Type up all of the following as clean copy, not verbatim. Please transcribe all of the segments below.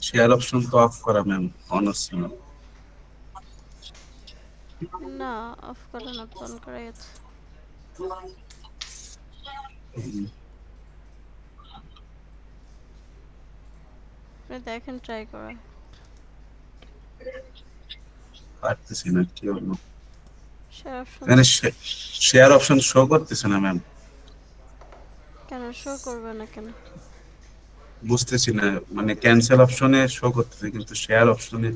Share option তো of করা ma'am, on আছে ম্যাম। না, অফ করা না, তো অন করাই আছে। আপনি দেখেন ট্রাই করা। পারতেছি না, কি হলো? শেয়ার অপশন এখানে শেয়ার অপশন শো করতেছে না ম্যাম। কেন শো করবে না কেন? বুঝতেছি না, মানে ক্যান্সেল অপশনে শো করতেছে কিন্তু শেয়ার অপশনে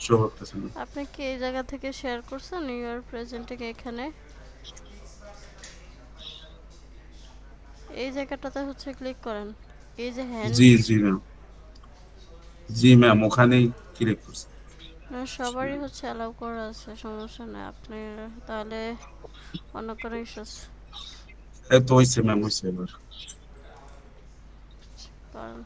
শো করতেছে না। আপনি কি এই জায়গা থেকে শেয়ার করছেন ইউ আর প্রেজেন্টিং এখানে? এই জায়গাটাতে হচ্ছে ক্লিক করেন, এই যে হ্যান্ড। জি জি ম্যাম, জি ম্যাম ওখানেই ক্লিক করছি। না, সবারই হচ্ছে অ্যালাউ করা আছে, সমস্যা নেই। আপনি তাহলে অন্য কোনো ইস্যু আছে? এই তো হইছে ম্যাম, হইছে এবার। কারণ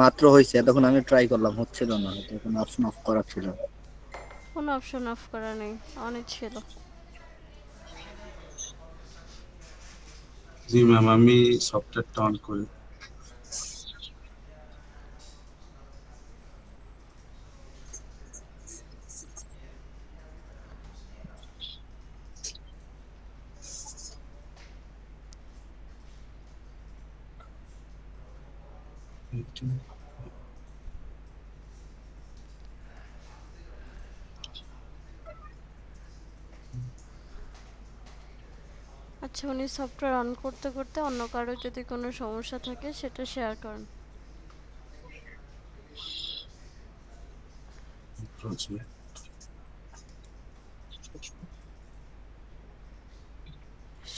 মাত্র হয়েছে, তখন আমি ট্রাই করলাম, হচ্ছিল না, তখন অপশন অফ করা ছিল। কোনো অপশন অফ করা নেই, অনই ছিল। জি ম্যাম, আমি সফটওয়্যারটা অন করি। আচ্ছা, উনি সফটওয়্যার অন করতে করতে অন্য কারো যদি কোনো সমস্যা থাকে সেটা শেয়ার করেন।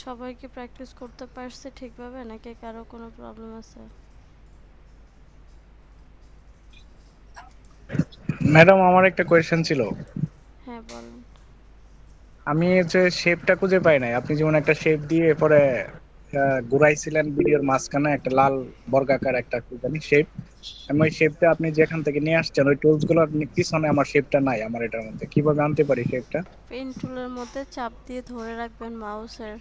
সবাই কি প্র্যাকটিস করতে পারছে ঠিকভাবে, নাকি কারো কোনো প্রবলেম আছে? ম্যাডাম, আমার একটা কোয়েশ্চেন ছিল। হ্যাঁ, বলেন। আমি হচ্ছে শেপটা খুঁজে পাই নাই। আপনি যেমন একটা শেপ দিয়ে পরে ঘুরাইছিলেন ভিডিওর মাঝখানে, একটা লাল বর্গাকার একটা কি জানি শেপ। আমি ওই শেপটা আপনি যেখান থেকে নিয়ে আসছেন ওই টুলস গুলো পিছনে আমার শেপটা নাই, আমার এটার মধ্যে কিভাবে আনতে পারি শেপটা? পেন টুলের মধ্যে চাপ দিয়ে ধরে রাখবেন মাউসের,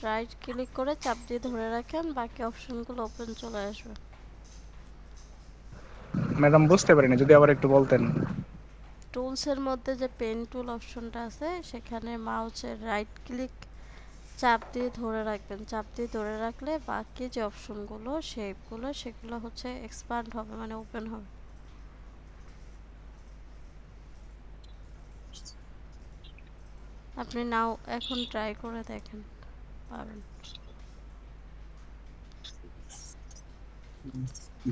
রাইট ক্লিক করে চাপ দিয়ে ধরে রাখেন, বাকি অপশনগুলো ওপেন চলে আসবে। ম্যাডাম, বুঝতে পারিনি, যদি আবার একটু বলতেন। টুলসের মধ্যে যে পেন টুল অপশনটা আছে সেখানে মাউসের রাইট ক্লিক চাপ দিয়ে ধরে রাখবেন, চাপ দিয়ে ধরে রাখলে বাকি যে অপশনগুলো শেপগুলো সেগুলো হচ্ছে এক্সপান্ড হবে, মানে ওপেন হবে। আপনি নাও এখন ট্রাই করে দেখেন, পাবেন।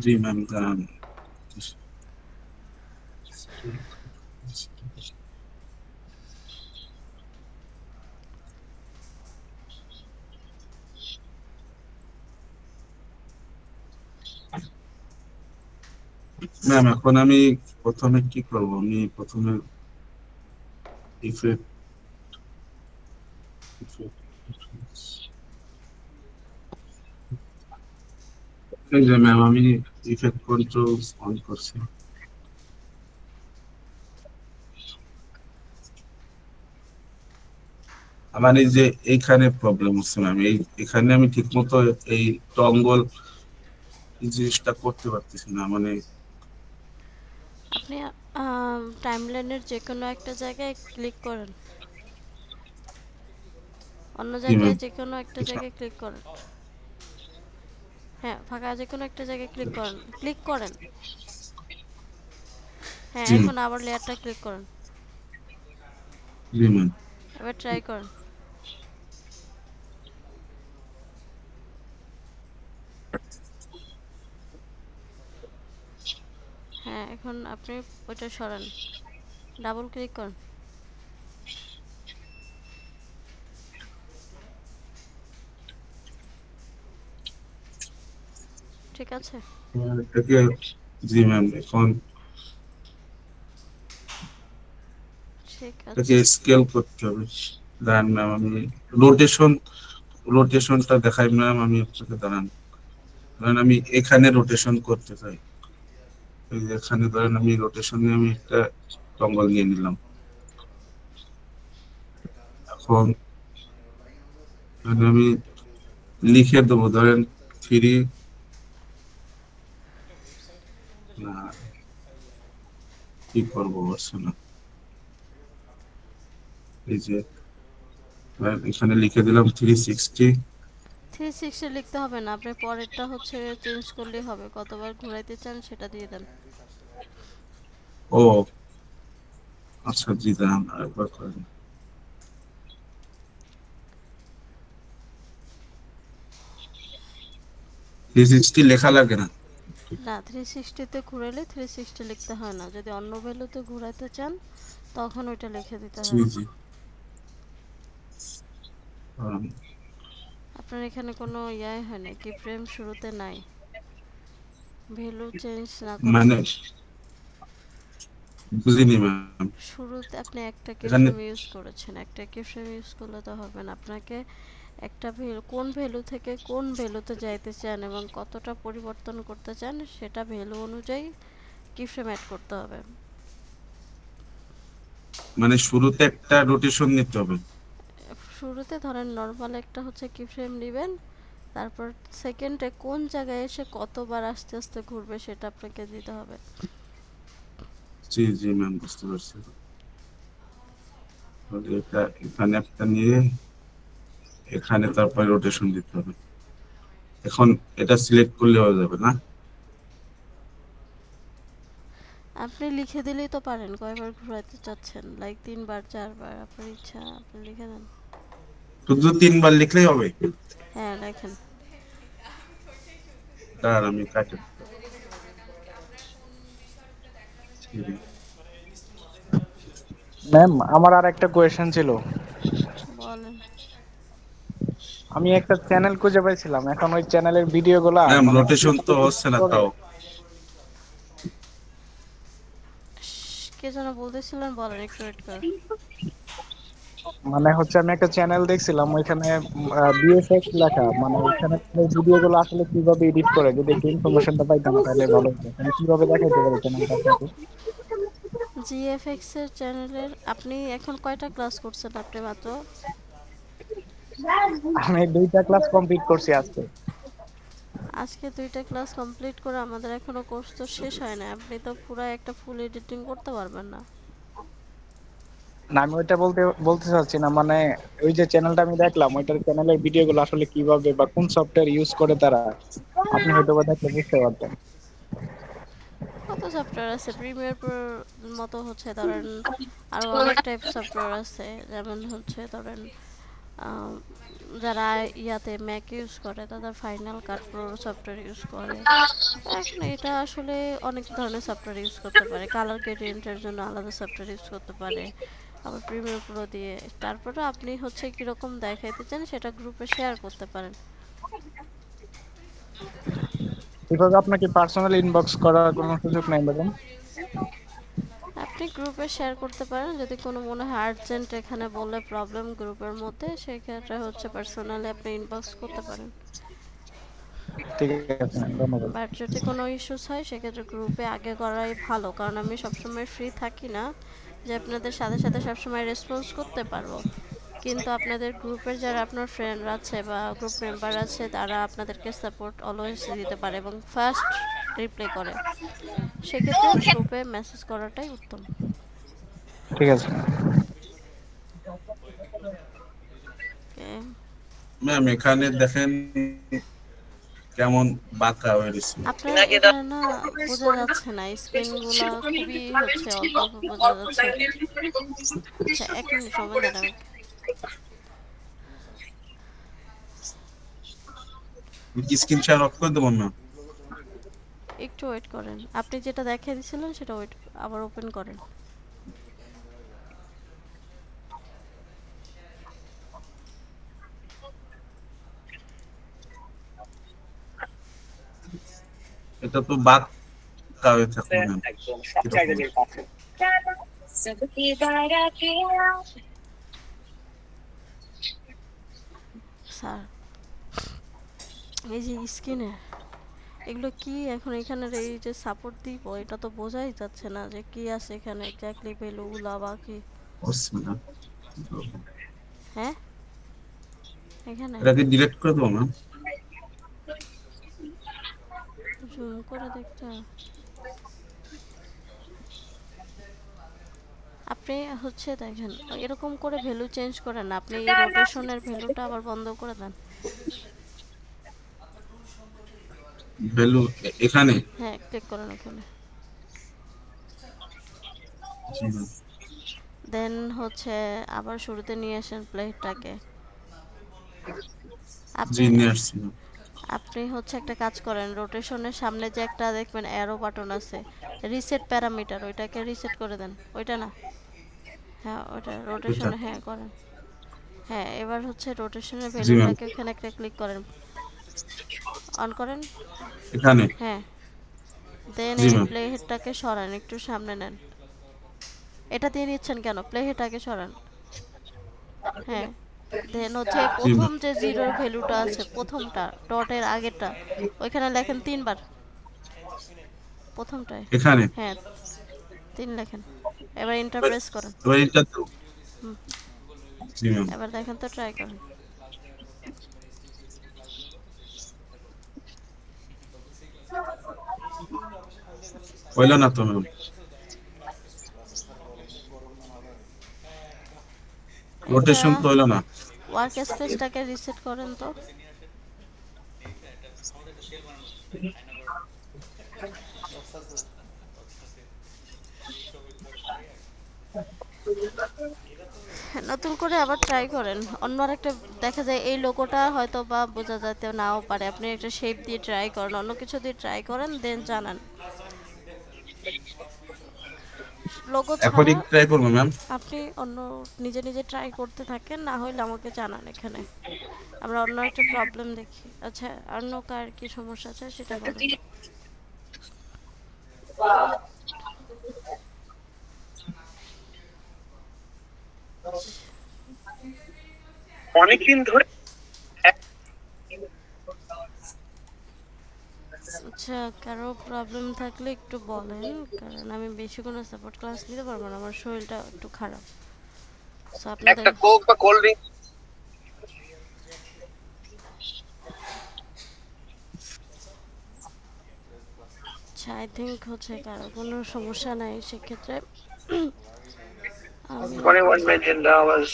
জি ম্যাম, ম্যাম এখন আমি প্রথমে কি করব? আমি প্রথমে ইফেক্ট, এই যে ম্যাম আমি ইফেক্ট কন্ট্রোল অন করছি। আমার এই যে এইখানে প্রবলেম হচ্ছে ম্যাম, এখানে আমি ঠিক মতো এই টঙ্গল এই জিনিসটা করতে পারতেছি না, মানে। আপনি টাইমলাইনের যে কোনো একটা জায়গায় ক্লিক করেন, অন্য জি ম্যাম। জায়গায় যে কোনো একটা জায়গায় ক্লিক করেন। হ্যাঁ, ফাঁকা যে কোনো একটা জায়গায় ক্লিক করেন, ক্লিক করেন। হ্যাঁ, জি ম্যাম। এখন আবার লেয়ারটা ক্লিক করেন। জি ম্যাম। এবার ট্রাই করেন। হ্যাঁ, এখন আপনি ওইটা সরান, ডাবল ক্লিক করেন। ঠিক আছে? এটাকে, জি ম্যাম, এখন ঠিক এটাকে আছে। স্কেল করতে হবে। দাঁড়ান ম্যাম, আমি রোটেশনটা দেখাই ম্যাম, আমি আপনাকে দাঁড়ান। ধরেন আমি এখানে রোটেশন করতে চাই, এই যে এখানে ধরেন আমি রোটেশনে আমি একটা টঙ্গল নিয়ে নিলাম। এখন আমি লিখে দেবো, ধরেন 3 না কি করবো পারছি না। এই যে এখানে লিখে দিলাম 360। 360 লিখতে হবে না, আপনি পরেরটা হচ্ছে চেঞ্জ করলেই হবে, কতবার ঘোরাইতে চান সেটা দিয়ে দেন। ও আচ্ছা, জি দাঁড়ান আরেকবার করে দিই। 360 লেখা লাগে না? না, 360 তে ঘুরাইলে 360 লিখতে হয় না, যদি অন্য ভ্যালুতে ঘুরাইতে চান তখন ওইটা লিখে দিতে জি হয়। জি। আম, আপনার এখানে কোনো ইয়াই হয় না কি, ফ্রেম শুরুতে নাই, ভ্যালু চেঞ্জ না করলে মানে বুঝিনি ম্যাম। শুরুতে আপনি একটা কি এখানে ফ্রেম ইউজ করেছেন, একটা কি ফ্রেম ইউজ করলে তো হবে না, আপনাকে একটা ভ্যালু কোন ভ্যালু থেকে কোন ভ্যালুতে যাইতে চান এবং কতটা পরিবর্তন করতে চান সেটা ভ্যালু অনুযায়ী কি ফ্রেম অ্যাড করতে হবে। মানে শুরুতে একটা রোটেশন নিতে হবে। শুরুতে ধরেন নর্মাল একটা হচ্ছে কি ফ্রেম নেবেন, তারপর সেকেন্ডে কোন জায়গায় এসে কতবার আস্তে আস্তে ঘুরবে সেটা আপনাকে দিতে হবে। জি জি ম্যাম, বুঝতে পারছি। তাহলে এটা এখানে একটা নিয়ে এখানে তারপরে রোটেশন দিতে হবে। এখন এটা সিলেক্ট করলে হয়ে যাবে না? আপনি লিখে দিলেই তো পারেন কয়বার ঘোরাতে চাচ্ছেন, লাইক 3 বার 4 বার, আপনার ইচ্ছা, আপনি লিখে দেন। শুধু 3বার লিখলেই হবে? হ্যাঁ লেখেন। আর আমি কাটে ম্যাম আমার আর একটা কোয়েশ্চেন ছিল। বলেন। আমি একটা চ্যানেল খুঁজে পাইছিলাম, এখন ওই চ্যানেলের ভিডিওগুলা ম্যাম, মানে রোটেশন তো হচ্ছে না তাও। কে যেন বলতেছিলেন, বলেন একটু ওয়েট করে। মানে হচ্ছে আমি একটা চ্যানেল দেখছিলাম, ওইখানে বিএফএক্স লেখা, মানে ওইখানে ভিডিওগুলো আসলে কিভাবে এডিট করে, যদি একটু ইনফরমেশনটা পাইতাম তাহলে ভালো হতো। মানে কিভাবে দেখাইতে পারি চ্যানেলটা আপনাকে? জিএফএক্স এর চ্যানেলের আপনি এখন কয়টা ক্লাস করছেন আপনি মাত্র? আমি 2টা ক্লাস কমপ্লিট করছি আজকে। আজকে 2টা ক্লাস কমপ্লিট করে আমাদের এখনো কোর্স তো শেষ হয় না, আপনি তো পুরো একটা ফুল এডিটিং করতে পারবেন না। না আমি ওইটা বলতে চাচ্ছি না, মানে ওই যে চ্যানেলটা আমি দেখলাম, ওইটার চ্যানেলের ভিডিওগুলো আসলে কিভাবে বা কোন সফটওয়্যার ইউজ করে তারা, আপনি হয়তো বা দেখলে বুঝতে পারতেন। কত সফটওয়্যার আছে, প্রিমিয়ার প্রোর মতো হচ্ছে ধরেন আরো অনেক টাইপ সফটওয়্যার আছে, যেমন হচ্ছে ধরেন আম, যারা ইয়াতে ম্যাক ইউজ করে তাদের ফাইনাল কাট প্রো সফটওয়্যার ইউজ করে। এখন এটা আসলে অনেক ধরনের সফটওয়্যার ইউজ করতে পারে, কালার গ্রেডিয়েন্টের জন্য আলাদা সফটওয়্যার ইউজ করতে পারে, আবার প্রিমিয়ার প্রো দিয়ে। তারপরে আপনি হচ্ছে কিরকম দেখাইতে চান সেটা গ্রুপে শেয়ার করতে পারেন। এভাবে আপনাকে পার্সোনাল ইনবক্স করার কোনো সুযোগ নাই ম্যাডাম? আপনি গ্রুপে শেয়ার করতে পারেন, যদি কোনো মনে হয় আর্জেন্ট এখানে বললে প্রবলেম গ্রুপের মধ্যে, সেক্ষেত্রে হচ্ছে পার্সোনালি আপনি ইনবক্স করতে পারেন। ঠিক আছে ম্যাম, ধন্যবাদ। বাট যদি কোনো ইস্যুস হয় সেক্ষেত্রে গ্রুপে আগে করাই ভালো, কারণ আমি সবসময় ফ্রি থাকি না যে আপনাদের সাথে সাথে সবসময় রেসপন্স করতে পারবো, কিন্তু আপনাদের গ্রুপের যারা আপনার ফ্রেন্ড আছে বা গ্রুপ মেম্বার আছে তারা আপনাদেরকে সাপোর্ট অলওয়েজ দিতে পারে এবং ফার্স্ট রিপ্লাই করে, সেক্ষেত্রে গ্রুপে মেসেজ করাটাই উত্তম। ঠিক আছে। ওকে, ম্যাম এখানে দেখেন কেমন বাঁকা হয়ে গেছে। আপনার এখানে না বোঝা যাচ্ছে না, স্ক্রিনগুলো খুবই হচ্ছে অল্প অল্প বোঝা যাচ্ছে। আচ্ছা 1 মিনিট সময় দেন আমাকে। স্ক্রিন শেয়ার অফ করে দেবো ম্যাম? একটু ওয়েট করেন, আপনি যেটা দেখিয়ে দিয়েছিলেন সেটা ওয়েট আবার ওপেন করেন। এটা তো বাঁকা হয়ে থাকবে ম্যাম। স্যার এই যে স্ক্রিনে এগুলো কি এখন এখানের এই যে সাপোর্ট দিব, এটা তো বোঝাই যাচ্ছে না যে কি আছে এখানে এক্স্যাক্টলি ভ্যালুগুলা বা কি। হ্যাঁ এখানে এটাকে ডিলিট করে দেবো ম্যাম? জুম করে দেখতে আপনি হচ্ছে দেখেন এরকম করে ভ্যালু চেঞ্জ করেন না, আপনি এই রোটেশনের ভ্যালুটা আবার বন্ধ করে দেন। ভ্যালু এখানে। হ্যাঁ, ক্লিক করেন ওখানে। জি ম্যাম। দেন হচ্ছে আবার শুরুতে নিয়ে আসেন প্লেটটাকে। জি আপনি নিয়ে আসছি ম্যাম। আপনি হচ্ছে একটা কাজ করেন, রোটেশনের সামনে যে একটা দেখবেন অ্যারো বাটন আছে, রিসেট প্যারামিটার, ওইটাকে রিসেট করে দেন। ওইটা না, হ্যাঁ ওইটা এটা। রোটেশনে, হ্যাঁ করেন। হ্যাঁ, এবার হচ্ছে রোটেশনের জি ম্যাম। ভ্যালুটাকে ওখানে একটা ক্লিক করেন, অন করেন। এখানে। হ্যাঁ, দেন জি এই ম্যাম। প্লে হেডটাকে সরান, একটু সামনে নেন। এটা দিয়ে নিচ্ছেন কেন, প্লে হেডটাকে সরান। হ্যাঁ, দেন হচ্ছে জি প্রথম ম্যাম। যে জিরোর ভ্যালুটা আছে, প্রথমটা ডটের আগেরটা, ওইখানে লেখেন 3 বার, প্রথমটায়। এখানে। হ্যাঁ, 3 লেখেন। এবার এন্টার এবার প্রেস করেন। এবার এটা তো। হুম, জি ম্যাম। এবার দেখেন তো, ট্রাই করেন। হইল না তো ম্যাম, এটা রোটেশন তো হইল না। ওয়ার্ক স্পেসটাকে রিসেট করেন তো। হ্যাঁ, নতুন করে আবার ট্রাই করেন। অন্য আরেকটা দেখা যায় এই লোগোটা হয়তো বা বোঝা যেতে নাও পারে, আপনি একটা শেপ দিয়ে ট্রাই করেন, অন্য কিছু দিয়ে ট্রাই করেন, দেন জানান। লোগো এখনই ছাড়া ট্রাই করবো ম্যাম। আপনি অন্য নিজে নিজে ট্রাই করতে থাকেন, না হলে আমাকে জানান এখানে, আমরা অন্য একটা প্রবলেম দেখি। আচ্ছা, অন্য কার কি সমস্যা আছে সেটা বলুন। অনেকদিন ধরে আচ্ছা, কারো প্রবলেম থাকলে একটু বলেন, কারণ আমি বেশি কোনো সাপোর্ট ক্লাস নিতে পারবো না, আমার শরীরটা একটু খারাপ। সো আপনাদের, একটা কোক বা কোল্ড ড্রিঙ্ক আচ্ছা আই থিঙ্ক হচ্ছে কারো কোনো সমস্যা নাই সেক্ষেত্রে আমি $21 million.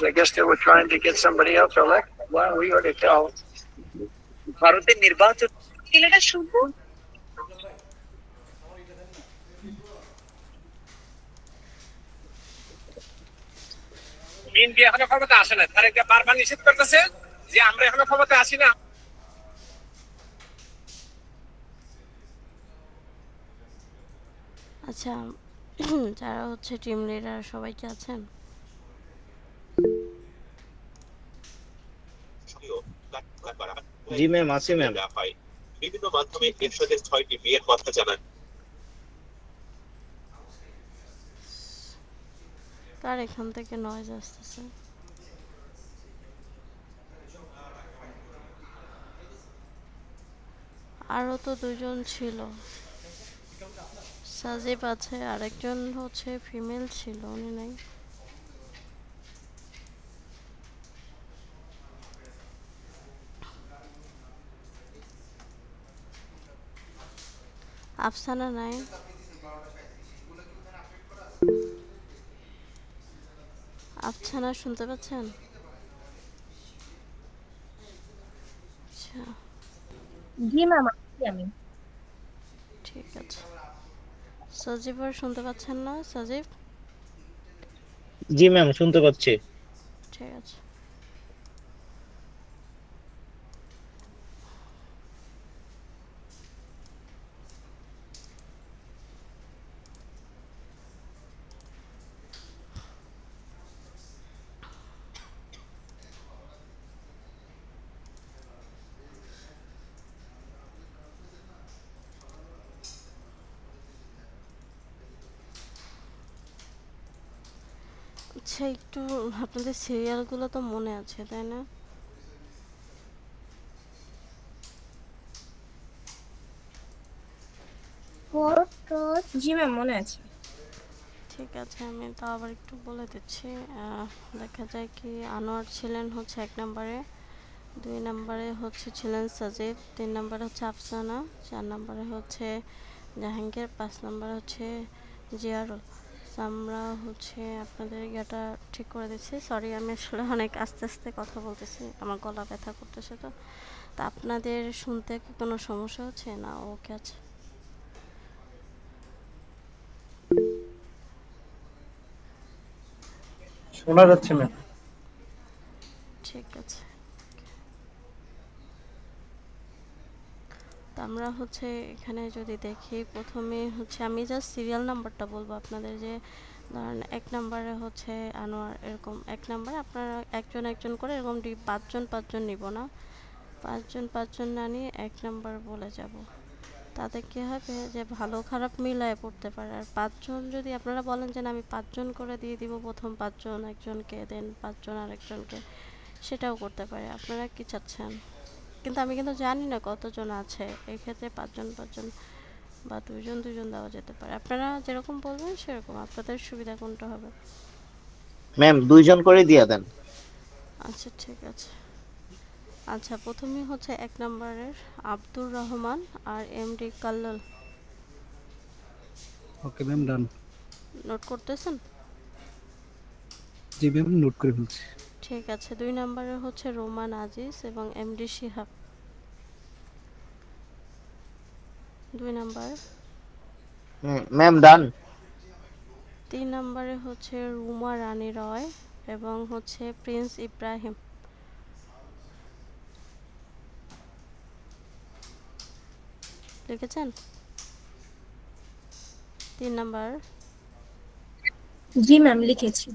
I guess they were trying to get somebody else elected. Well, we already tell. ভারতের নির্বাচন ছেলেটা শুনবো বিএনপি এখনো ক্ষমতা আসে না, তার একটা বারবার নিষেধ করতেছে যে আমরা এখনো ক্ষমতা আসি না। আচ্ছা যারা হচ্ছে টিম লিডার সবাই কি আছেন? জি ম্যাম, আছি ম্যাম। বিভিন্ন মাধ্যমে এরশাদের 6টি বিয়ের কথা জানান। কার এখান থেকে নয়েজ আসতেছে? আরও তো দুজন ছিল, সাজিব আছে, আরেকজন হচ্ছে ফিমেল ছিল, উনি নাই। আফসানা নাই। আফসানা শুনতে পাচ্ছেন? আচ্ছা জি ম্যাম, আছি আমি। ঠিক আছে। সজীব আর শুনতে পাচ্ছেন না? সজীব জি ম্যাম, শুনতে পাচ্ছি। ঠিক আছে। আচ্ছা, একটু আপনাদের সিরিয়ালগুলো তো মনে আছে তাই না? জি ম্যাম, মনে আছে। ঠিক আছে, আমি তো আবার একটু বলে দিচ্ছি। দেখা যায় কি, আনোয়ার ছিলেন হচ্ছে 1 নম্বরে, 2 নম্বরে হচ্ছে ছিলেন সাজিব, 3 নম্বরে হচ্ছে আফসানা, 4 নম্বরে হচ্ছে জাহাঙ্গীর, 5 নম্বরে হচ্ছে জিয়ারুল। আমরা হচ্ছে আপনাদের ইয়েটা ঠিক করে দিচ্ছি। সরি, আমি আসলে অনেক আস্তে আস্তে কথা বলতেছি, আমার গলা ব্যথা করতেছে। তো তা আপনাদের শুনতে কি কোনো সমস্যা হচ্ছে না? ওকে, আছে। শোনা যাচ্ছে ম্যাম। ঠিক আছে। তো আমরা হচ্ছে এখানে যদি দেখি, প্রথমে হচ্ছে আমি জাস্ট সিরিয়াল নাম্বারটা বলবো আপনাদের। যে ধরেন 1 নম্বরে হচ্ছে আনোয়ার, এরকম 1 নম্বরে আপনারা একজন একজন করে এরকম 5জন নিব না, 5জন না নিয়ে 1 নাম্বার বলে যাব। তাতে কী হবে যে ভালো খারাপ মিলায় পড়তে পারে। আর 5জন যদি আপনারা বলেন যে না আমি 5জন করে দিয়ে দিব, প্রথম 5জন একজনকে, দেন 5জন আরেকজনকে, সেটাও করতে পারে। আপনারা কি চাচ্ছেন? কিন্তু আমি কিন্তু জানি না কতজন আছে, এই ক্ষেত্রে 5জন বা 2জন দেওয়া যেতে পারে। আপনারা যেরকম বলবেন সেরকম, আপনাদের সুবিধা কোনটা হবে? ম্যাম 2জন করে দিয়ে দেন। আচ্ছা, ঠিক আছে। আচ্ছা, প্রথমেই হচ্ছে 1 নম্বরের আব্দুর রহমান আর এমডি কাল্লাল। ওকে ম্যাম, ডান। নোট করতেছেন? জি ম্যাম, নোট করে ফেলছি। ঠিক আছে। 2 নম্বরে হচ্ছে রোমান আজিজ এবং এমডি শিহাব। 2 নম্বর। ম্যাম ডান। 3 নম্বরে হচ্ছে রুমা রানী রয় এবং হচ্ছে প্রিন্স ইব্রাহিম। লিখেছেন? 3 নম্বর। জি ম্যাম, লিখেছি।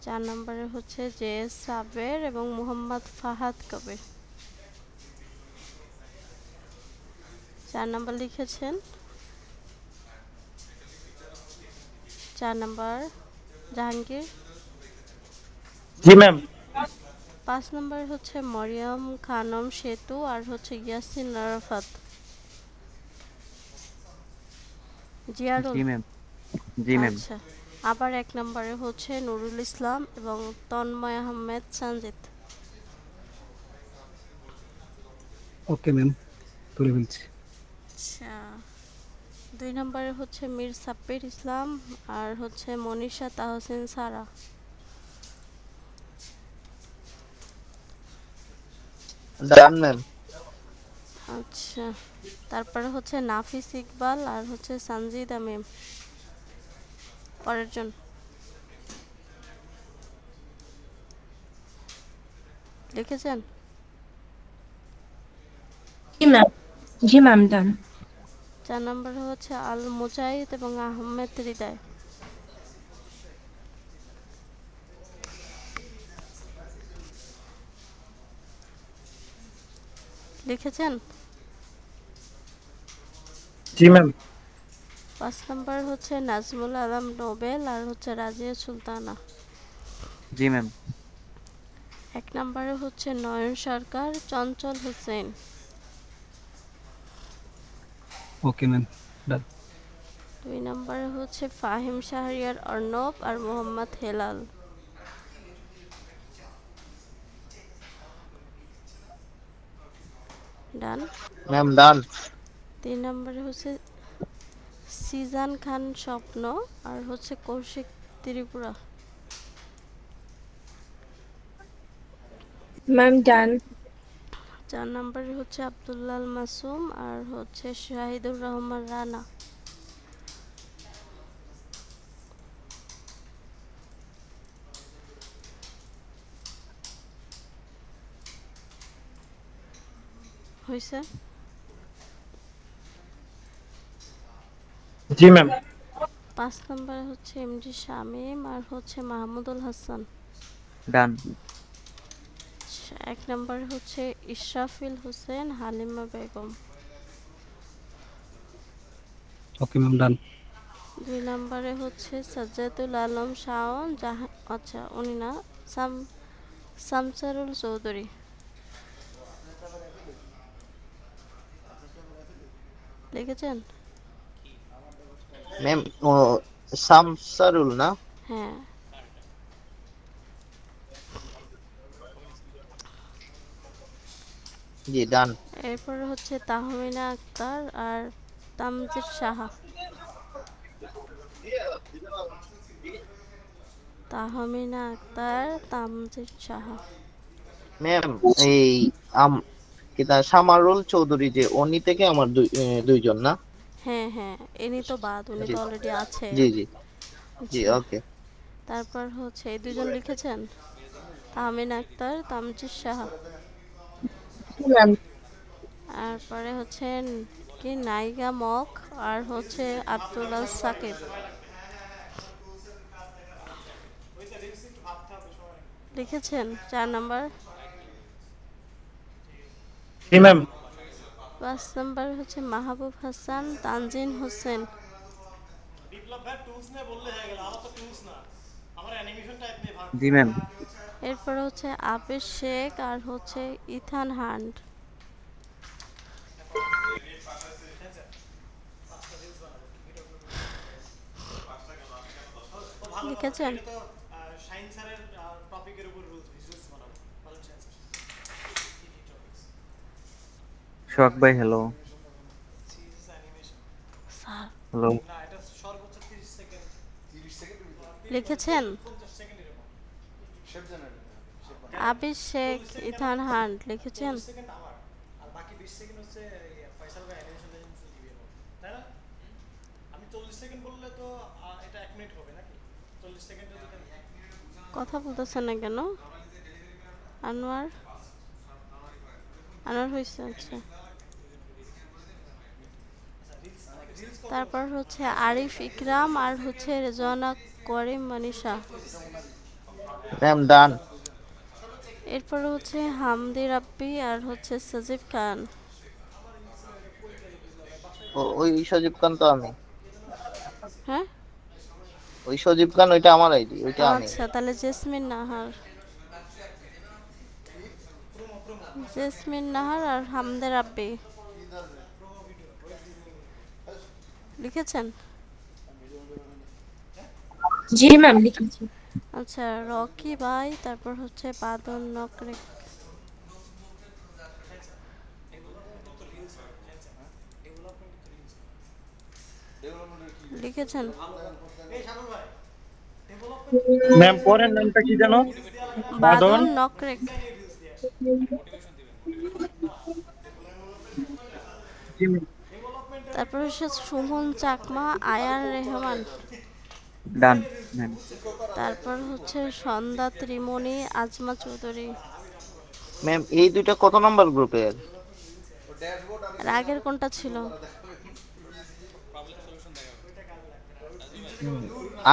4 নম্বরে হচ্ছে জে এস সাবের এবং মোহাম্মদ ফাহাদ কবির। 4 নম্বর লিখেছেন? 4 নম্বর জাহাঙ্গীর। জি ম্যাম। 5 নম্বর হচ্ছে মরিয়ম খানম সেতু আর হচ্ছে ইয়াসিন আরাফাত। জিয়ারুল। জি ম্যাম। জি ম্যাম। আচ্ছা, আবার 1 নম্বরে হচ্ছে নুরুল ইসলাম এবং তন্ময় আহমেদ সঞ্জিত। ওকে ম্যাম, তুলে ফেলছি। আচ্ছা, 2 নম্বরে হচ্ছে মীর সাব্বির ইসলাম আর হচ্ছে মনীষা তাহসিন সারা। ডান ম্যাম। আচ্ছা, তারপরে হচ্ছে নাফিস ইকবাল আর হচ্ছে সানজিদা মিম। পরের জন লিখেছেন? জি ম্যাম, ডান। 4 নম্বরে হচ্ছে আল মুজাহিদ এবং আহমেদ হৃদয়। লিখেছেন? জি ম্যাম। 5 নম্বর হচ্ছে নাজমুল আলম নোবেল আর হচ্ছে রাজিয়া সুলতানা। জি ম্যাম। 1 নম্বরে হচ্ছে নয়ন সরকার, চঞ্চল হোসেন। ওকে ম্যাম, ডান। 2 নম্বরে হচ্ছে ফাহিম শাহরিয়ার অর্ণব আর মোহাম্মদ হেলাল। ডান। ম্যাম ডান। 3 নম্বরে হচ্ছে সিজান খান স্বপ্ন আর হচ্ছে কৌশিক ত্রিপুরা। ম্যাম, ডান। 4 নম্বরে হচ্ছে আব্দুল্লাল মাসুম আর হচ্ছে শাহিদুর রহমান রানা। হয়েছে? জি ম্যাম। 5 নম্বরে হচ্ছে এমডি শামীম আর হচ্ছে মাহমুদুল হাসান। ডান। 1 নম্বরে হচ্ছে ইশরাফিল হোসেন, হালিমা বেগম। ওকে ম্যাম, ডান। 2 নম্বরে হচ্ছে সাজ্জাদুল আলম শাওন, আচ্ছা উনি না, শামসারুল চৌধুরী। লিখেছেন? ম্যাম ও শামসারুল না? হ্যাঁ। জি ডান। এরপরে হচ্ছে তাহমিনা আক্তার আর তামজিদ সাহা। তাহমিনা আক্তার, তামজিদ সাহা। ম্যাম এই আম কিতা সামারুল চৌধুরী যে উনি থেকে আমার দুইজন না? হ্যাঁ হ্যাঁ, ইনি তো বাদ, উনি জি তো অলরেডি আছে। জি জি জি আচ্ছা, ওকে। তারপর হচ্ছে এই দুজন লিখেছেন, তাহমিনা আক্তার, তামজিদ সাহা। জি ম্যাম। তারপরে হচ্ছে কি নাইগা মক, আর হচ্ছে আব্দুল্লাহ সাকিব লিখেছেন 4 নাম্বার। জি ম্যাম। 5 নাম্বার হচ্ছে মাহবুব হাসান, তানজিন হোসেন। জি ম্যাম। এরপর হচ্ছে আবির শেখ আর হচ্ছে ইথান হান্ট লিখেছেন। সোহাগ ভাই হ্যালো। Sir hello. লিখেছেন আবির শেখ, ইথান হান্ট লিখেছেন। কথা বলতেছেন না কেন? আনোয়ার, আনোয়ার হয়েছে। আচ্ছা, তারপর হচ্ছে আরিফ ইকরাম আর হচ্ছে রেজওয়ানা করিম মানিশা। ম্যাম ডান। এরপর হচ্ছে হামদি রাব্বি আর হচ্ছে সজীব খান। ওই সজীব খান তো আমি। হ্যাঁ ওই সজীব খান ওইটা আমার আইডি, ওইটা আমি। আচ্ছা, তাহলে জেসমিন নাহার, জেসমিন নাহার আর হামদে রাব্বি লিখেছেন। জি ম্যাম লিখেছি। আচ্ছা, রকি ভাই, তারপর হচ্ছে বাদল নকরে লিখেছেন। ম্যাম পরের নামটা কি জানো? বাদল নকরেক। তারপর হচ্ছে সুমন চাকমা, আয়ান রেহমান। ডান ম্যাম। তারপর হচ্ছে সন্ধ্যা ত্রিমণি, আজমা চৌধুরী। ম্যাম এই দুইটা কত নাম্বার গ্রুপের? আর আগের কোনটা ছিল?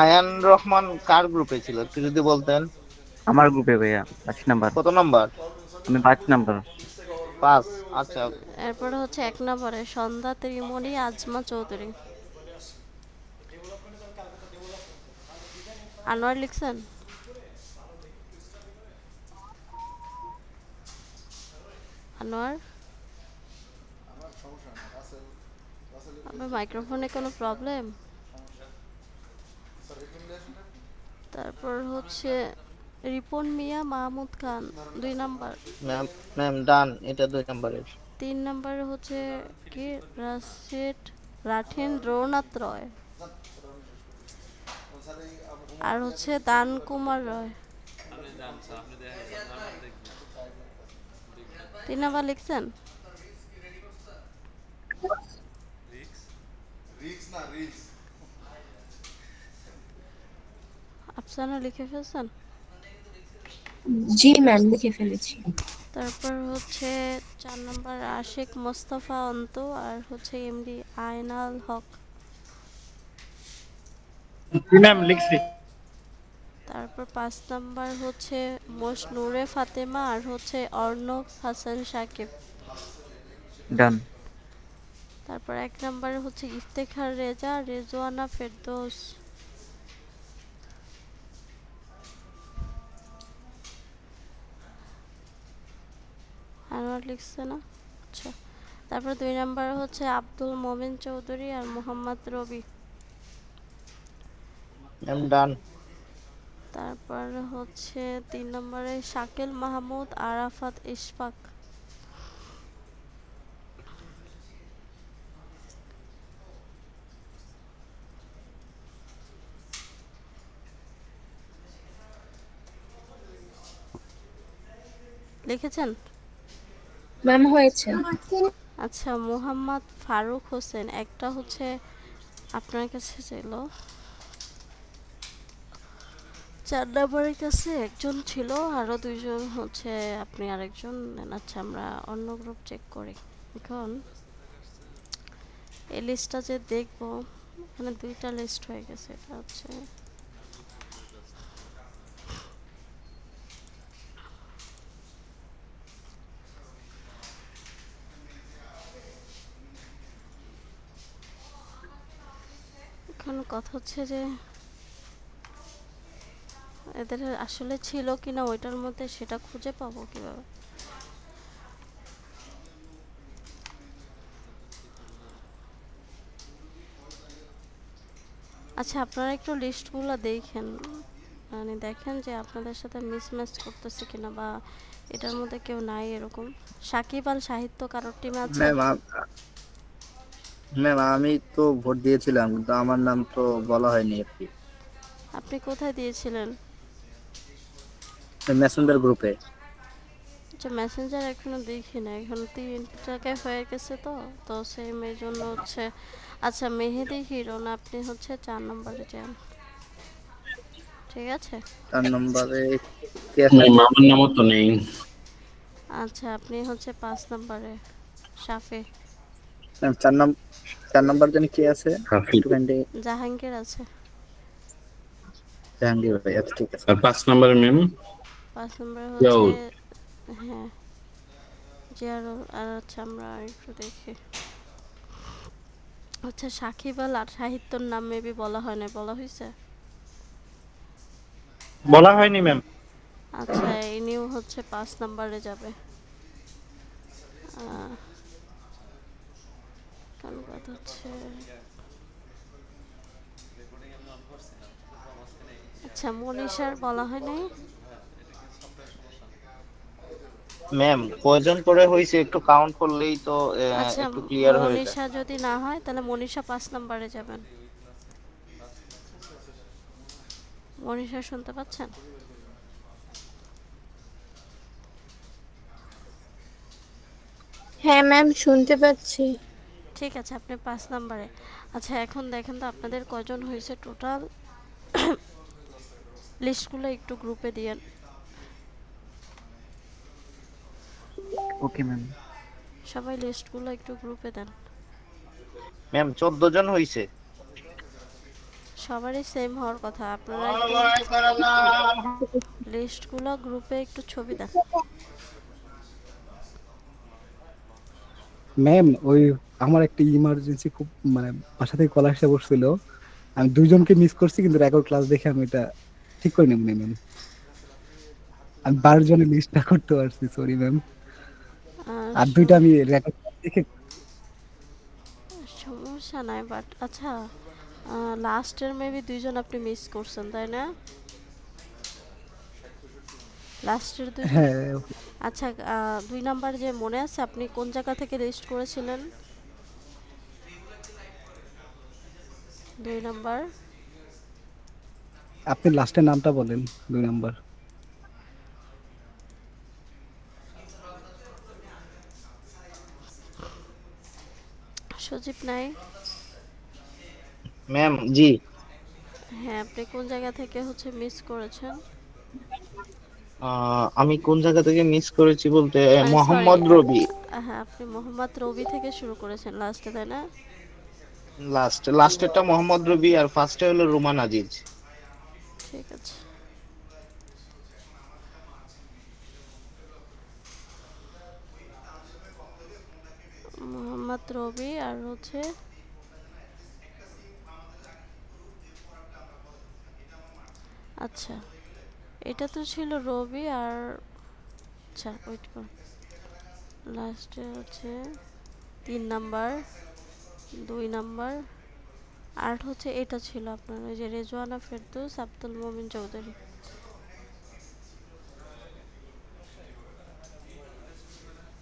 আয়ান রহমান কার গ্রুপে ছিল একটু যদি বলতেন। আমার গ্রুপে ভাইয়া 5 নাম্বার। কত নাম্বার? আমি 5 নাম্বার। 5। আচ্ছা এরপরে হচ্ছে 1 নম্বরে সন্ধ্যা ত্রিমণি, আজমা চৌধুরী। আনোয়ার লিখছেন। আনোয়ার, আপনার মাইক্রোফোনে কোনো প্রবলেম? তারপর হচ্ছে রিপন মিয়া, মাহমুদ খান 2 নাম্বার। ম্যাম, ম্যাম ডান, এটা 2 নাম্বারের। 3 নাম্বারে হচ্ছে কি রাশেদ রাঠিন রৌনাথ রয় আর হচ্ছে দান কুমার রয়। 3 নাম্বার লিখছেন। আফসানা লিখে ফেলছেন। জি ম্যাম লিখে ফেলেছি। তারপর হচ্ছে 4 নম্বর আশিক মোস্তফা অন্তু আর হচ্ছে এমডি আয়নাল হক। জি ম্যাম লিখছি। তারপর 5 নাম্বার হচ্ছে নূরে ফাতেমা আর হচ্ছে অর্ণব হাসান সাকিব। ডান। তারপর 1 নম্বরে হচ্ছে ইফতেখার রেজা, রেজওয়ানা ফেরদৌস। আনোয়ার লিখছে না? আচ্ছা, তারপর 2 নম্বরে হচ্ছে আব্দুল মোমিন চৌধুরী আর মোহাম্মদ রবি। ম্যাম ডান। তারপর হচ্ছে 3 নম্বরে শাকিল মাহমুদ, আরাফাত ইশফাক। লিখেছেন? ম্যাম হয়েছে। আচ্ছা, মোহাম্মদ ফারুক হোসেন একটা হচ্ছে আপনার কাছে ছিল, 4 নম্বরের কাছে একজন ছিল, আরো 2জন হচ্ছে আপনি আরেকজন নেন। আচ্ছা, আমরা অন্য গ্রুপ চেক করি। এখন এই লিস্টটা যে দেখবো, মানে 2টা লিস্ট হয়ে গেছে। এটা হচ্ছে এখন কথা হচ্ছে যে এদের আসলে ছিল কিনা ওইটার মধ্যে, সেটা খুঁজে পাবো কিভাবে? আচ্ছা, আপনারা একটু লিস্টগুলো দেখেন, মানে দেখেন যে আপনাদের সাথে মিসম্যাচ করতেছে কিনা, বা এটার মধ্যে কেউ নাই এরকম। সাকিব আল সাহিত্য কারোর টিমে আছে? ম্যাম আমি তো ভোট দিয়েছিলাম, কিন্তু আমার নাম তো বলা হয়নি আর কি। আপনি কোথায় দিয়েছিলেন? মেসেঞ্জার গ্রুপে। আচ্ছা, মেসেঞ্জার এখনো দেখি না, এখন 3 টাকায় হয়ে গেছে তো তো সেম এই জন্য হচ্ছে। আচ্ছা, মেহেদি হিরন আপনি হচ্ছে 4 নম্বরে যান, ঠিক আছে? 4 নম্বরে আমার নামও তো নেই। আচ্ছা, আপনি হচ্ছে 5 নম্বরে শাফি। 4 নম্বর জানি কে আছে? জাহাঙ্গীর আছে। জাহাঙ্গীর ভাই, আচ্ছা ঠিক আছে। আর 5 নম্বরে ম্যাম 5 নম্বরে হচ্ছে হ্যাঁ জিয়ারুল। আর আচ্ছা, আমরা একটু দেখি। আচ্ছা, সাকিব আল সাহিত্যর নাম মেবি বলা হয় না, বলা হয়েছে? বলা হয়নি ম্যাম। আচ্ছা, এই নিউ হচ্ছে 5 নম্বরে যাবে। কোন কথা হচ্ছে, আচ্ছা মনীষার বলা হয় নাই? ম্যাম কয়জন করে হইছে একটু কাউন্ট করলেই তো আচ্ছা, একটু ক্লিয়ার হয়ে যায়। মনীষা যদি না হয় তাহলে মনীষা 5 নম্বরে যাবেন। মনীষা শুনতে পাচ্ছেন? হ্যাঁ ম্যাম শুনতে পাচ্ছি। ঠিক আছে, আপনি 5 নম্বরে। আচ্ছা, এখন দেখেন তো আপনাদের কয়জন হয়েছে টোটাল। লিস্টগুলো একটু গ্রুপে দিয়েন। Okay ma'am. সবাই লিস্টগুলো একটু গ্রুপে দেন। ম্যাম 14 জন হইছে। সবারই সেম হওয়ার কথা, আপনারা লিস্টগুলো গ্রুপে একটু ছবি দেন। ম্যাম ওই আমার একটা ইমার্জেন্সি খুব মানে বাসা থেকে কল আসতে বসছিল, আমি 2জনকে মিস করছি, কিন্তু রেকর্ড ক্লাস দেখে আমি এটা ঠিক করে নেব ম্যাম। আমি 12 জনের লিস্টটা করতে পারছি, সরি ম্যাম। আর 2টা আমি রেকর্ড দেখে। সমস্যা নাই, বাট আচ্ছা লাস্টের মেবি 2জন আপনি মিস করছেন, তাই না? লাস্টের 2জন। হ্যাঁ। আচ্ছা, 2 নাম্বার যে মনে আছে আপনি কোন জায়গা থেকে লিস্ট করেছিলেন? 2 নাম্বার আপনি লাস্টের নামটা বলেন। 2 নাম্বার সজীব নাই? ম্যাম জি। হ্যাঁ, আপনি কোন জায়গা থেকে হচ্ছে মিস করেছেন? আমি কোন জায়গা থেকে মিস করেছি বলতে মোহাম্মদ রবি। হ্যাঁ, আপনি মোহাম্মদ রবি থেকে শুরু করেছেন লাস্টে, তাই না? লাস্টেরটা মোহাম্মদ রবি আর ফার্স্টে হলো রুমান আজিজ। ঠিক আছে। মোহাম্মদ রবি আর হচ্ছে আচ্ছা, এটা তো ছিল রবি আর আচ্ছা ওয়েট কর, লাস্টে হচ্ছে 3 নাম্বার 2 নাম্বার আর হচ্ছে এটা ছিল আপনার ওই যে রেজওয়ানা ফেরদৌস আব্দুল মোমিন চৌধুরী।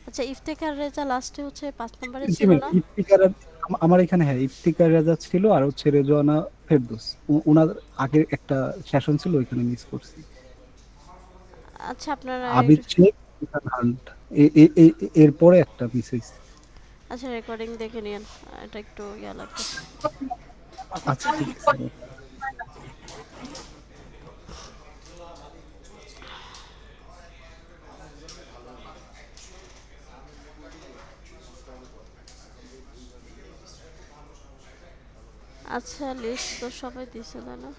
আচ্ছা, ইফতেখার রেজা লাস্টে হচ্ছে 5 নম্বরে ছিল না? ইফতিকার আমার এখানে, হ্যাঁ ইফতিকার রেজা ছিল, আর হচ্ছে রেজওয়ানা ফেরদৌস ওনার আগের একটা সেশন ছিল, ওইখানে মিস করছি। আচ্ছা, আপনারা আবিদ শেখ ইথান হান্ট এরপরে একটা মিস হয়েছে। আচ্ছা রেকর্ডিং দেখে নিন, এটা একটু ইয়া লাগবে। আচ্ছা ঠিক আছে। আচ্ছা লিস্ট তো সবাই দিছে তাই না?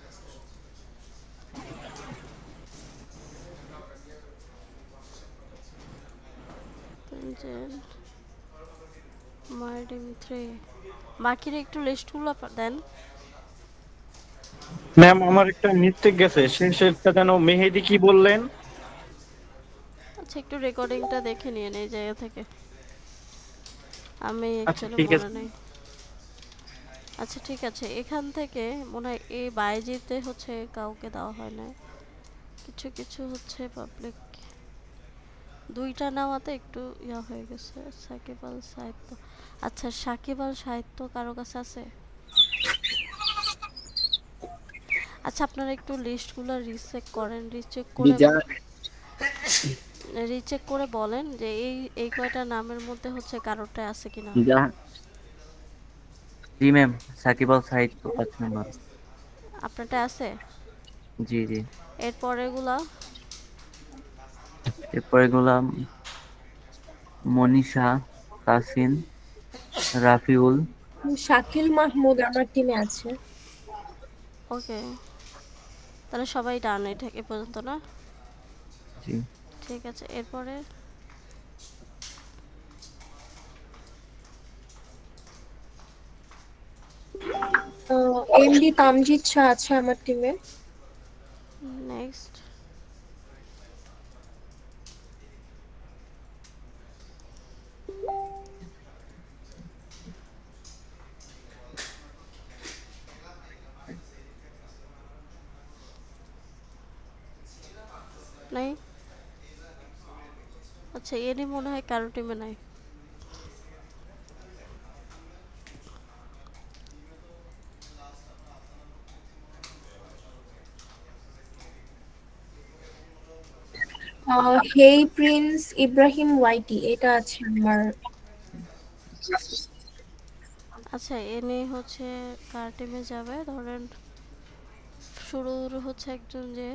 মার্ডিং 3 বাকির একটু লিস্টগুলো দেন। ম্যাম আমার একটা মিস্টেক গেছে, শেষেরটা যেন মেহেদি কি বললেন? আচ্ছা একটু রেকর্ডিংটা দেখে নিন এই জায়গা থেকে, আমি আচ্ছা অ্যাকচুয়ালি ঠিক মনে আছে। নেই। আচ্ছা ঠিক আছে, এখান থেকে মনে হয় এই বাইজিতে হচ্ছে কাউকে দেওয়া হয় না, কিছু কিছু হচ্ছে পাবলিক। দুইটা নামাতে একটু ইয়া হয়ে গেছে। সাকিব আল সাহিত্য, আচ্ছা সাকিব আল সাহিত্য কারো কাছে আছে? আচ্ছা আপনারা একটু লিস্টগুলো রিচেক করেন, রিচেক করে বলেন যে এই কয়টা নামের মধ্যে হচ্ছে কারোটা আছে কিনা। জি ম্যাম, সাকিব আল সাহিত্য 5 নম্বর। আপনারটা আছে? জি জি। এরপরে এগুলা মনীষা, তাসিন, রাফিউল। শাকিল মাহমুদ আমার টিমে আছে। ওকে, তাহলে সবাই ডান এটা এ পর্যন্ত না? জি। ঠিক আছে, এরপরে এমডি তামজিদ শাহ আছে আমার টিমে। নেক্সট নাই। আচ্ছা এরই মনে হয় কারো টিমে নাই। হেই প্রিন্স ইব্রাহিম ওয়াইটি এটা আছে আমার। আচ্ছা এনে হচ্ছে কার টিমে যাবে, ধরেন শুরুর হচ্ছে একজন যে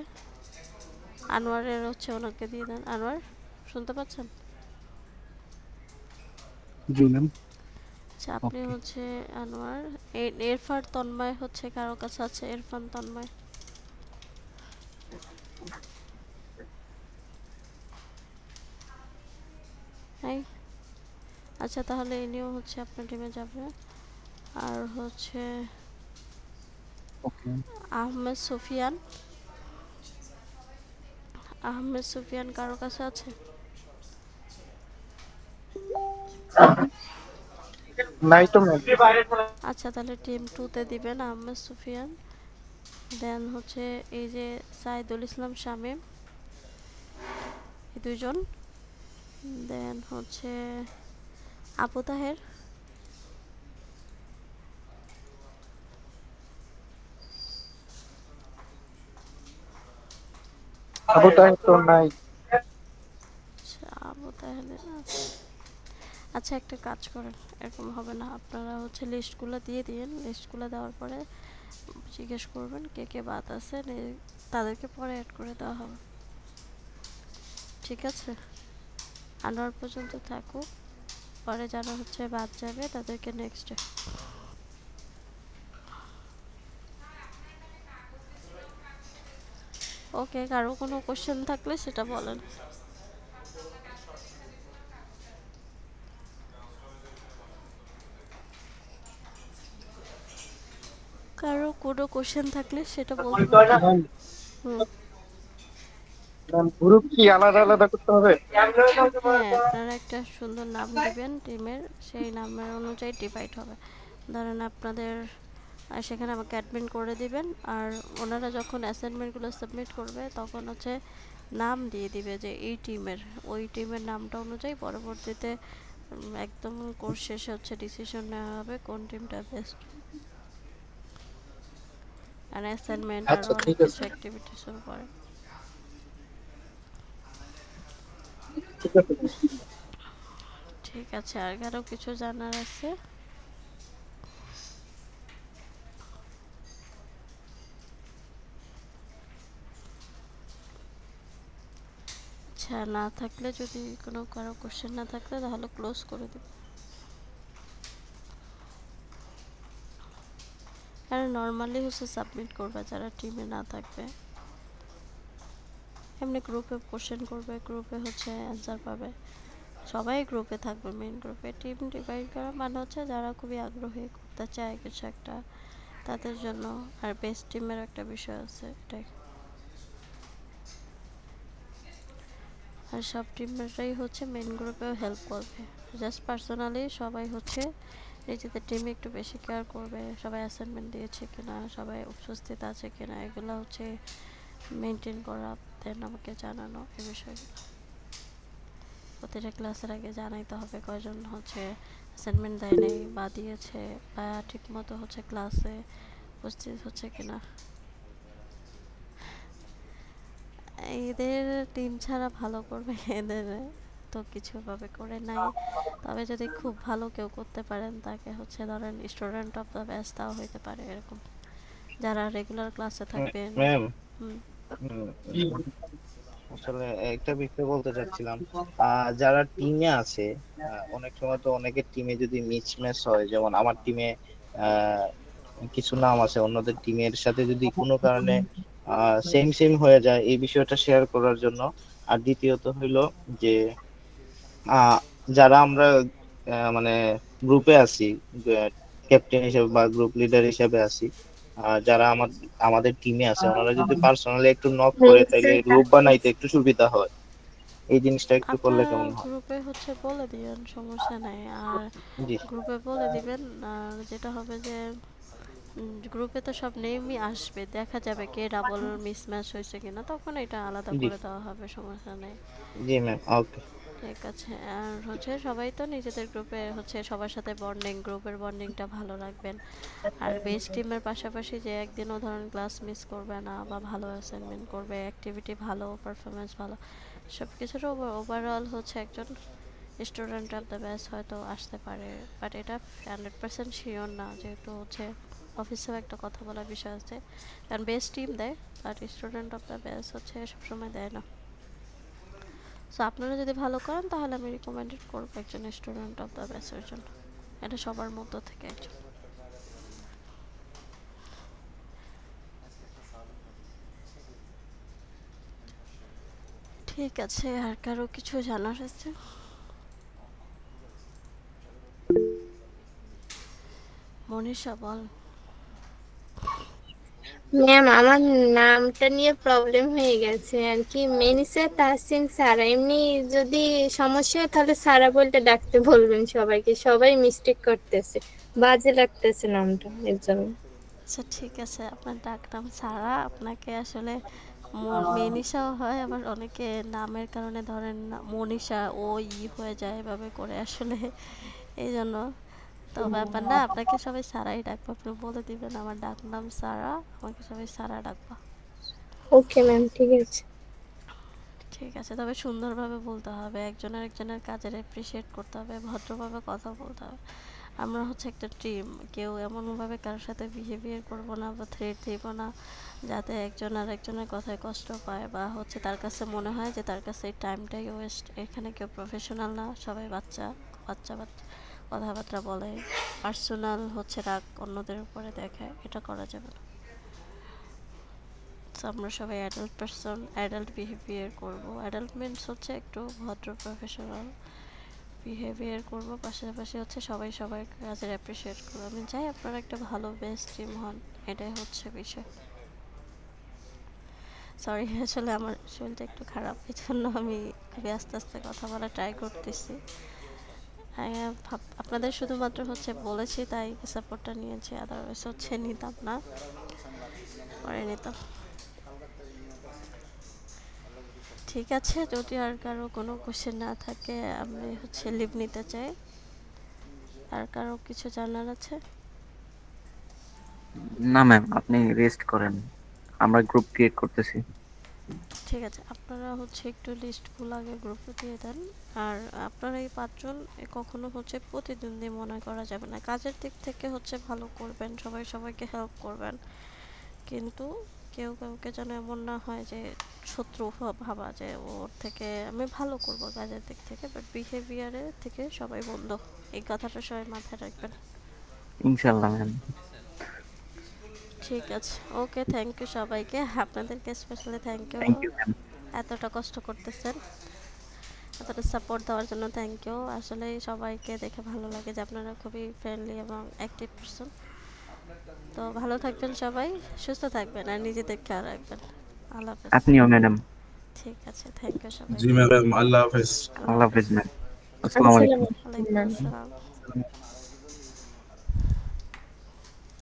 আনোয়ারের হচ্ছে ওনাকে দিয়ে দেন। আনোয়ার শুনতে পাচ্ছেন? জি ম্যাম। আচ্ছা আপনি হচ্ছে আনোয়ার। ইরফান তন্ময় হচ্ছে কারো কাছে আছে? ইরফান তন্ময় নাই। আচ্ছা তাহলে ইনিও হচ্ছে আপনার টিমে যাবে। আর হচ্ছে আহমেদ সুফিয়ান, আহমেদ সুফিয়ান কারো কাছে আছে? নাই তো ম্যাম। আচ্ছা তাহলে টিম 2 তে দিবেন আহমেদ সুফিয়ান। দেন হচ্ছে এই যে সাইদুল ইসলাম শামীম, এই দুইজন। দেন হচ্ছে আবু তাহের, আবু তাহের তো নাই। আচ্ছা আবু তাহের আছে। আচ্ছা একটা কাজ করেন, এরকম হবে না, আপনারা হচ্ছে লিস্টগুলো দিয়ে দিন। লিস্টগুলো দেওয়ার পরে জিজ্ঞেস করবেন কে কে বাদ আছে, তাদেরকে পরে অ্যাড করে দেওয়া হবে। ঠিক আছে, আনোয়ার পর্যন্ত থাকুক, পরে যারা হচ্ছে বাদ যাবে তাদেরকে নেক্সটে। ওকে, কারো কোনো কোশ্চেন থাকলে সেটা বলেন। কারো কোনো কোশ্চেন থাকলে সেটা বলতে পারেন। গ্রুপ কি আলাদা আলাদা করতে হবে? হ্যাঁ, আপনারা একটা সুন্দর নাম দিবেন টিমের, সেই নামের অনুযায়ী ডিভাইড হবে। ধরেন আপনাদের সেখানে আমাকে অ্যাডমিন করে দিবেন, আর ওনারা যখন অ্যাসাইনমেন্টগুলো সাবমিট করবে তখন হচ্ছে নাম দিয়ে দিবে যে এই টিমের, ওই টিমের নামটা অনুযায়ী পরবর্তীতে একদম কোর্স শেষে হচ্ছে ডিসিশন নেওয়া হবে কোন টিমটা বেস্ট। আর অ্যাসাইনমেন্ট আর অনেক কিছু অ্যাক্টিভিটিসের উপরে। ঠিক আছে। ঠিক আছে, আর কারো কিছু জানার আছে? আচ্ছা, না থাকলে, যদি কোনো কারো কোশ্চেন না থাকলে তাহলে ক্লোজ করে দেব। আর নর্মালি হচ্ছে সাবমিট করবে যারা টিমে না থাকবে। এমনি গ্রুপে কোশ্চেন করবে, গ্রুপে হচ্ছে অ্যান্সার পাবে, সবাই গ্রুপে থাকবে। মেইন গ্রুপে টিম ডিভাইড করা মানে হচ্ছে যারা খুবই আগ্রহী করতে চায় কিছু একটা তাদের জন্য। আর বেস্ট টিমের একটা বিষয় আছে এটাই। আর সব টিমমেটরাই হচ্ছে মেইন গ্রুপেও হেল্প করবে। জাস্ট পার্সোনালি সবাই হচ্ছে নিজেদের টিমে একটু বেশি কেয়ার করবে, সবাই অ্যাসাইনমেন্ট দিয়েছে কিনা, সবাই উপস্থিত আছে কিনা, এগুলো হচ্ছে মেনটেন করা, দেন আমাকে জানানো এই বিষয়গুলো। প্রতিটা ক্লাসের আগে জানাইতে হবে কয়জন হচ্ছে অ্যাসাইনমেন্ট দেয় নাই বা দিয়েছে, বা ঠিক মতো হচ্ছে ক্লাসে উপস্থিত হচ্ছে কিনা। এদের টিম ছাড়া ভালো করবে, এদের তো কিছু ভাবে করে নাই। তবে যদি খুব ভালো কেউ করতে পারেন তাকে হচ্ছে ধরেন স্টুডেন্ট অফ দ্য ব্যাচ তাও হইতে পারে এরকম, যারা রেগুলার ক্লাসে থাকবেন। ম্যাম হুম, আসলে একটা বিষয় বলতে চাচ্ছিলাম, যারা টিমে আছে, অনেক সময় তো অনেকের টিমে যদি মিসম্যাচ হয়, যেমন আমার টিমে কিছু নাম আছে, অন্যদের টিমের সাথে যদি কোনো কারণে সেম সেম হয়ে যায়, এই বিষয়টা শেয়ার করার জন্য। আর দ্বিতীয়ত হইলো যে আহ, যারা আমরা মানে গ্রুপে আছি, ক্যাপ্টেন হিসেবে বা গ্রুপ লিডার হিসেবে আছি, যারা আমাদের টিমে আছে, ওনারা যদি পার্সোনালি একটু নক করে তাইলে গ্রুপ বানাইতে একটু সুবিধা হয়। এই জিনিসটা একটু করলে আপনারা কেমন হয়? গ্রুপে হচ্ছে বলে দিবেন, সমস্যা নাই। আর জি গ্রুপে বলে দিবেন, আর যেটা হবে যে গ্রুপে তো সব নেমই আসবে, দেখা যাবে কে ডাবল মিসম্যাচ হয়েছে কিনা, তখন এটা আলাদা জি করে দেওয়া হবে, সমস্যা নেই। জি ম্যাম, ওকে। ঠিক আছে। আর হচ্ছে সবাই তো নিজেদের গ্রুপে হচ্ছে সবার সাথে বন্ডিং, গ্রুপের বন্ডিংটা ভালো রাখবেন। আর বেস্ট টিমের পাশাপাশি যে একদিনও ধরেন ক্লাস মিস করবে না বা ভালো অ্যাসাইনমেন্ট করবে, অ্যাক্টিভিটি ভালো, পারফরমেন্স ভালো, সব কিছুর ওভারঅল হচ্ছে একজন স্টুডেন্ট অফ দ্য ব্যাচ হয়তো আসতে পারে। বাট এটা 100% শিওর না, যেহেতু হচ্ছে অফিসেও একটা কথা বলার বিষয় আছে। কারণ বেস্ট টিম দেয়, but student of the batch হচ্ছে সবসময় দেয় না। সো আপনারা যদি ভালো করেন তাহলে আমি রিকমেন্ডেড করবো একজন স্টুডেন্ট অফ দ্য ব্যাচের জন্য, এটা সবার মধ্য থেকে একজন। ঠিক আছে, আর কারো কিছু জানার আছে? মনীষা বল। ম্যাম আমার নামটা নিয়ে প্রবলেম হয়ে গেছে আর কি, মেনিসা তাহসিন সারা। এমনি যদি সমস্যা হয় তাহলে সারা বলতে ডাকতে বলবেন সবাইকে, সবাই মিস্টেক করতেছে, বাজে লাগতেছে নামটা এর জন্য। আচ্ছা ঠিক আছে, আপনার ডাক নাম সারা, আপনাকে আসলে মেনিশাও হয়, আবার অনেকে নামের কারণে ধরেন মনীষা ও হয়ে যায় এভাবে করে আসলে, এই জন্য তো ব্যাপার না, আপনাকে সবাই সারাই ডাকবো। আপনি বলে দিবেন আমার ডাক নাম সারা, আমাকে সবাই সারা ডাকবো। ওকে ম্যাম, ঠিক আছে। ঠিক আছে, তবে সুন্দরভাবে বলতে হবে, একজনের একজনের কাজের অ্যাপ্রিসিয়েট করতে হবে, ভদ্রভাবে কথা বলতে হবে। আমরা হচ্ছে একটা টিম, কেউ এমনভাবে কারোর সাথে বিহেভিয়ার করবো না বা থ্রেট দিব না যাতে একজন আর একজনের কথায় কষ্ট পায় বা হচ্ছে তার কাছে মনে হয় যে তার কাছে এই টাইমটাই ওয়েস্ট। এখানে কেউ প্রফেশনাল না, সবাই বাচ্চা বাচ্চা বাচ্চা কথাবার্তা বলে, পার্সোনাল হচ্ছে রাগ অন্যদের উপরে দেখায়, এটা করা যাবে না। তো আমরা সবাই অ্যাডাল্ট পারসন, অ্যাডাল্ট বিহেভিয়ার করবো। অ্যাডাল্ট মিনস হচ্ছে একটু ভদ্র প্রফেশনাল বিহেভিয়ার করবো, পাশাপাশি হচ্ছে সবাই সবার কাজের অ্যাপ্রিসিয়েট করবো। আমি চাই আপনারা একটা ভালো বেস্ট টিম হন, এটাই হচ্ছে বিষয়। সরি, আসলে আমার শরীরটা একটু খারাপ, এই জন্য আমি খুবই আস্তে আস্তে কথা বলা ট্রাই করতেছি। আপনাদের শুধুমাত্র হচ্ছে বলেছি তাই সাপোর্টটা নিয়েছি, আদারওয়াইজ হচ্ছে নিতাম না, পরে নিতাম। ঠিক আছে, যদি আর কারো কোনো কোশ্চেন না থাকে আমি হচ্ছে লিভ নিতে চাই। আর কারো কিছু জানার আছে? না ম্যাম, আপনি রেস্ট করেন, আমরা গ্রুপ ক্রিয়েট করতেছি। ঠিক আছে, আপনারা হচ্ছে একটু লিস্টগুলো আগে গ্রুপে দিয়ে দেন। আর আপনারা এই 5 জন কখনো হচ্ছে প্রতিদ্বন্দ্বী মনে করা যাবে না। কাজের দিক থেকে হচ্ছে ভালো করবেন, সবাই সবাইকে হেল্প করবেন, কিন্তু কেউ কাউকে যেন এমন না হয় যে শত্রু ভাবা যে ওর থেকে আমি ভালো করব কাজের দিক থেকে, বাট বিহেভিয়ারের থেকে সবাই বন্ধ। এই কথাটা সবাই মাথায় রাখবেন। ইনশাআল্লাহ ম্যাম। ঠিক আছে, ওকে, থ্যাংক ইউ সবাইকে, আপনাদেরকে specially thank you. Thank you ma'am. এতটা কষ্ট করতেছেন, এতটা সাপোর্ট দেওয়ার জন্য থ্যাংক ইউ। আসলে সবাইকে দেখে ভালো লাগে যে আপনারা খুবই ফ্রেন্ডলি এবং অ্যাক্টিভ পারসন। তো ভালো থাকবেন সবাই, সুস্থ থাকবেন আর নিজেদের খেয়াল রাখবেন। আল্লাহ হাফেজ। আপনিও ম্যাডাম। ঠিক আছে, থ্যাংক ইউ সবাই। জি ম্যাডাম, আল্লাহ হাফেজ। আল্লাহ হাফেজ ম্যাম। আসসালামু আলাইকুম। ওয়ালাইকুম আসসালাম।